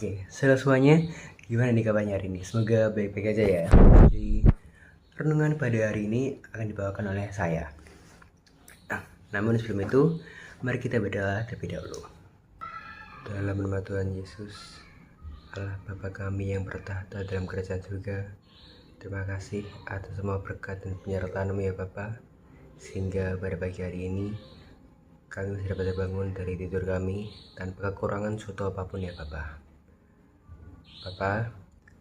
Oke, semuanya, gimana nih kabarnya hari ini? Semoga baik-baik aja ya. Jadi, renungan pada hari ini akan dibawakan oleh saya. Namun sebelum itu, mari kita berdoa terlebih dahulu. Dalam nama Tuhan Yesus, Allah Bapa kami yang bertahta dalam kerajaan surga, terima kasih atas semua berkat dan penyertaan-Mu ya Bapa, sehingga pada pagi hari ini kami masih dapat bangun dari tidur kami tanpa kekurangan suatu apapun ya Bapa. Bapa,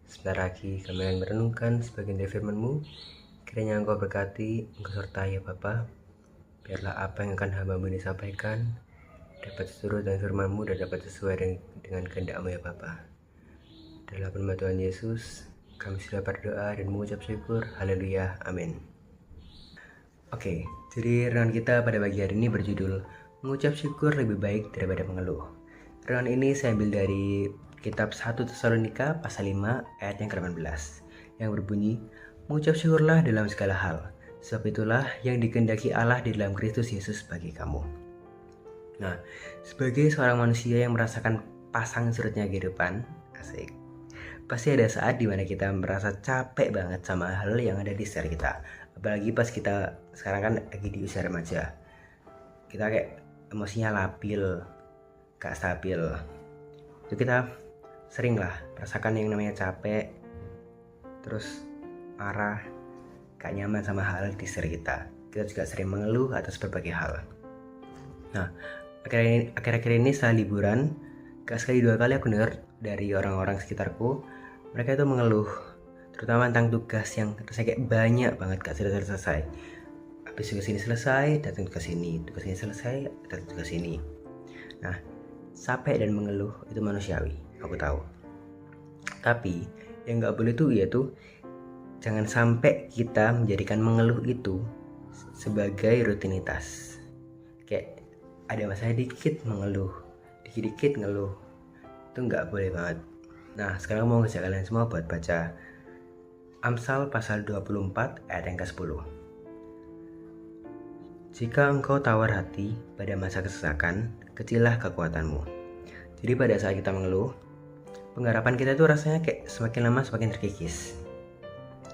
sebentar lagi kami akan merenungkan sebagian dari firman-Mu. Kiranya Engkau berkati, Engkau sertai ya Bapa. Biarlah apa yang akan hamba-Mu ini sampaikan dapat sesuai dengan firman-Mu dan dapat sesuai dengan kehendak-Mu ya Bapa. Dalam nama Tuhan Yesus, kami sudah berdoa dan mengucap syukur. Haleluya, amin. Oke, jadi renungan kita pada pagi hari ini berjudul Mengucap syukur lebih baik daripada mengeluh. Renungan ini saya ambil dari Kitab 1 Tesalonika pasal 5 ayat yang ke-18 yang berbunyi, mengucap syukurlah dalam segala hal, sebab itulah yang dikehendaki Allah di dalam Kristus Yesus bagi kamu. Nah, sebagai seorang manusia yang merasakan pasang surutnya kehidupan, asik, pasti ada saat dimana kita merasa capek banget sama hal yang ada di sekitar kita. Apalagi pas kita sekarang kan lagi di usia remaja, kita kayak emosinya labil, gak stabil. Itu kita sering lah merasakan yang namanya capek, terus marah, gak nyaman sama hal di sekitar kita. Kita juga sering mengeluh atas berbagai hal. Nah, akhir-akhir ini setelah liburan, gak sekali dua kali aku dengar dari orang-orang sekitarku, mereka itu mengeluh, terutama tentang tugas yang rasanya kayak banyak banget gak selesai. Habis tugas ini selesai, datang tugas ini, tugas ini selesai, datang tugas ini. Nah, capek dan mengeluh itu manusiawi, aku tahu. Tapi yang gak boleh tuh yaitu jangan sampai kita menjadikan mengeluh itu sebagai rutinitas. Kayak ada masalah dikit mengeluh, dikit-dikit ngeluh, itu gak boleh banget. Nah, sekarang mau ngajak kalian semua buat baca Amsal pasal 24 ayat yang ke-10. Jika engkau tawar hati pada masa kesesakan, kecillah kekuatanmu. Jadi pada saat kita mengeluh, pengharapan kita tuh rasanya kayak semakin lama semakin terkikis.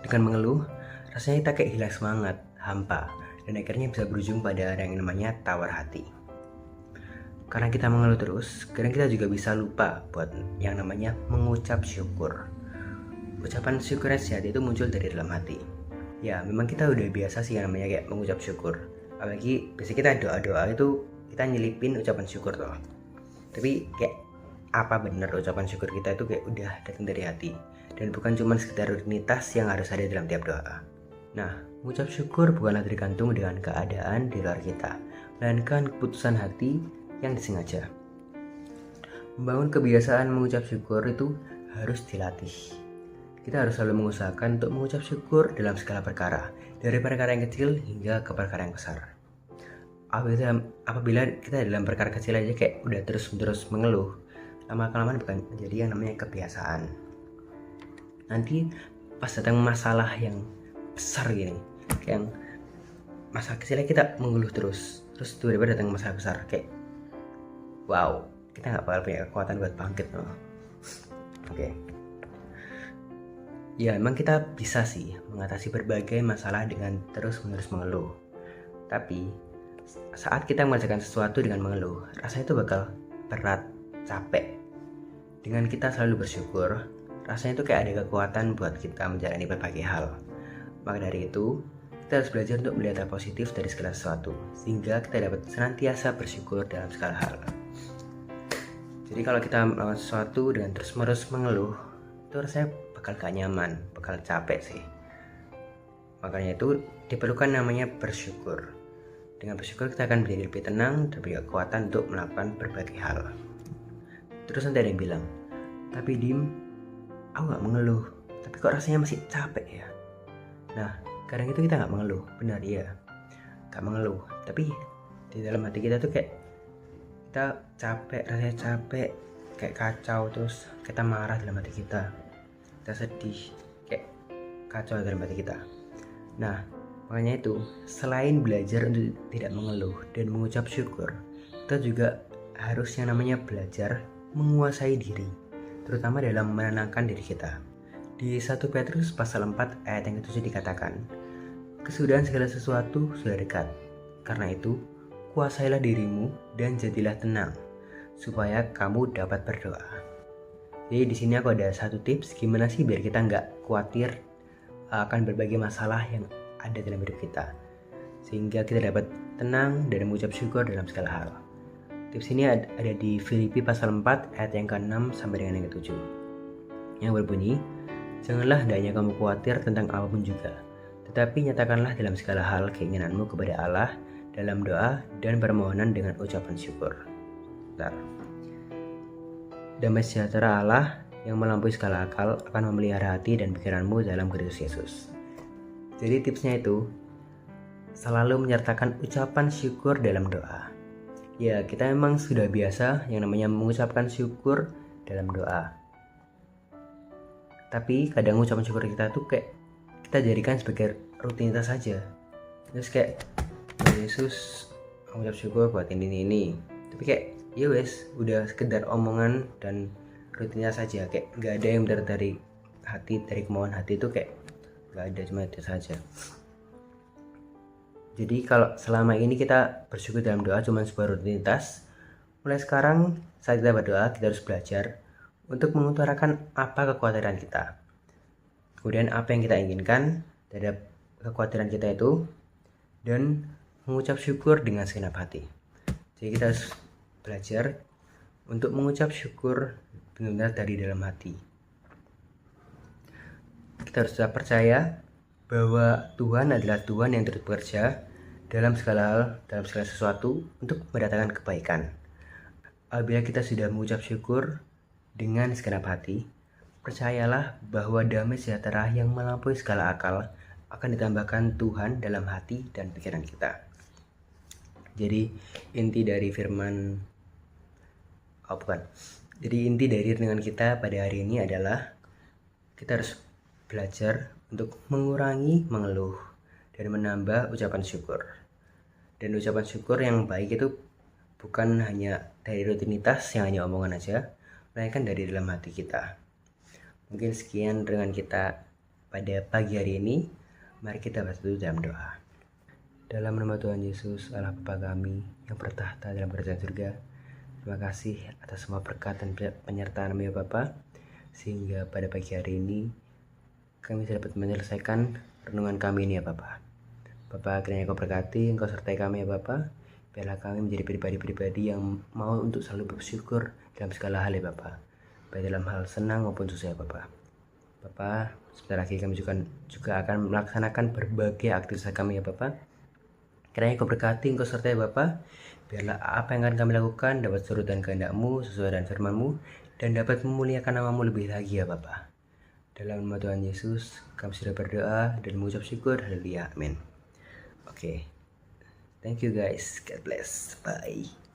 Dengan mengeluh, rasanya kita kayak hilang semangat, hampa, dan akhirnya bisa berujung pada yang namanya tawar hati. Karena kita mengeluh terus, kadang kita juga bisa lupa buat yang namanya mengucap syukur. Ucapan syukur yang sehat itu muncul dari dalam hati. Ya, memang kita udah biasa sih yang namanya kayak mengucap syukur. Apalagi biasanya kita doa-doa itu kita nyelipin ucapan syukur toh. Tapi kayak apa benar ucapan syukur kita itu kayak udah datang dari hati dan bukan cuma sekedar rutinitas yang harus ada dalam tiap doa. Nah, mengucap syukur bukanlah tergantung dengan keadaan di luar kita, melainkan keputusan hati yang disengaja. Membangun kebiasaan mengucap syukur itu harus dilatih. Kita harus selalu mengusahakan untuk mengucap syukur dalam segala perkara, dari perkara yang kecil hingga ke perkara yang besar. Apabila kita dalam perkara kecil aja kayak udah terus-menerus mengeluh, lama-kelamaan bukan menjadi yang namanya kebiasaan. Nanti pas datang masalah yang besar gini, kayak yang masalah kecilnya kita mengeluh terus tiba-tiba datang masalah besar, kayak wow, kita nggak bakal punya kekuatan buat bangkit loh. Oke. Ya, emang kita bisa sih mengatasi berbagai masalah dengan terus-menerus mengeluh. Tapi saat kita mengerjakan sesuatu dengan mengeluh, rasanya itu bakal berat, capek. Dengan kita selalu bersyukur, rasanya itu kayak ada kekuatan buat kita menjalani berbagai hal. Maka dari itu, kita harus belajar untuk melihat hal positif dari segala sesuatu, sehingga kita dapat senantiasa bersyukur dalam segala hal. Jadi kalau kita melakukan sesuatu dengan terus-menerus mengeluh, itu rasanya bakal gak nyaman, bakal capek sih. Makanya itu diperlukan namanya bersyukur. Dengan bersyukur kita akan menjadi lebih tenang dan punya kekuatan untuk melakukan berbagai hal. Terus nanti ada yang bilang, tapi Dim, aku gak mengeluh, tapi kok rasanya masih capek ya. Nah, kadang itu kita gak mengeluh, benar iya, gak mengeluh, tapi di dalam hati kita tuh kayak kita capek, rasanya capek, kayak kacau, terus kita marah dalam hati kita sedih, kayak kacau dalam hati kita. Nah, makanya itu selain belajar untuk tidak mengeluh dan mengucap syukur, kita juga harus yang namanya belajar menguasai diri. terutama dalam menenangkan diri kita. Di 1 Petrus pasal 4 ayat yang ke-7 dikatakan, kesudahan segala sesuatu sudah dekat. Karena itu, kuasailah dirimu dan jadilah tenang, supaya kamu dapat berdoa. Jadi di sini aku ada satu tips gimana sih biar kita nggak khawatir akan berbagai masalah yang ada dalam hidup kita, sehingga kita dapat tenang dan mengucap syukur dalam segala hal. Tips ini ada di Filipi pasal 4 ayat yang ke-6 sampai dengan yang ke-7, yang berbunyi, janganlah hendaknya kamu khawatir tentang apapun juga, tetapi nyatakanlah dalam segala hal keinginanmu kepada Allah dalam doa dan permohonan dengan ucapan syukur. Damai sejahtera Allah yang melampaui segala akal akan memelihara hati dan pikiranmu dalam Kristus Yesus. Jadi tipsnya itu, selalu menyertakan ucapan syukur dalam doa. Ya, kita memang sudah biasa yang namanya mengucapkan syukur dalam doa. Tapi kadang ucapan syukur kita tuh kayak kita jadikan sebagai rutinitas saja. Terus kayak, Yesus, mengucap syukur buat ini. Tapi kayak, ya wes, udah sekedar omongan dan rutinitas saja. Kayak nggak ada yang benar dari hati, dari kemauan hati itu kayak nggak ada, cuma itu saja. Jadi kalau selama ini kita bersyukur dalam doa cuma sebuah rutinitas, mulai sekarang saat kita berdoa kita harus belajar untuk mengutarakan apa kekhawatiran kita. Kemudian apa yang kita inginkan terhadap kekhawatiran kita itu, dan mengucap syukur dengan segenap hati. Jadi kita harus belajar untuk mengucap syukur benar-benar dari dalam hati. Kita harus percaya bahwa Tuhan adalah Tuhan yang terus bekerja dalam segala hal, dalam segala sesuatu untuk mendatangkan kebaikan. Apabila kita sudah mengucap syukur dengan segenap hati, percayalah bahwa damai sejahtera yang melampaui segala akal akan ditambahkan Tuhan dalam hati dan pikiran kita. Jadi inti dari renungan kita pada hari ini adalah kita harus belajar untuk mengurangi mengeluh dan menambah ucapan syukur. Dan ucapan syukur yang baik itu bukan hanya dari rutinitas yang hanya omongan aja, melainkan dari dalam hati kita. Mungkin sekian renungan kita pada pagi hari ini. Mari kita bersatu dalam doa. Dalam nama Tuhan Yesus, Allah Bapa kami yang bertahta dalam kerajaan surga, terima kasih atas semua berkat dan penyertaan-Mu ya Bapa, sehingga pada pagi hari ini kami dapat menyelesaikan renungan kami ini ya Bapa. Bapa, kiranya Kau berkati, Engkau sertai kami ya Bapa. Biarlah kami menjadi pribadi-pribadi yang mau untuk selalu bersyukur dalam segala hal ya Bapa, baik dalam hal senang maupun susah ya Bapa. Bapa, sebentar lagi kami juga akan melaksanakan berbagai aktivitas kami ya Bapa. Kiranya Kau berkati, Engkau sertai Bapa. Biarlah apa yang akan kami lakukan dapat surut dan kehendak-Mu sesuai dengan firman-Mu, dan dapat memuliakan nama-Mu lebih lagi ya Bapa. Dalam nama Tuhan Yesus, kami sudah berdoa dan mengucap syukur. Haleluya. Amin. Oke. Thank you guys. God bless. Bye.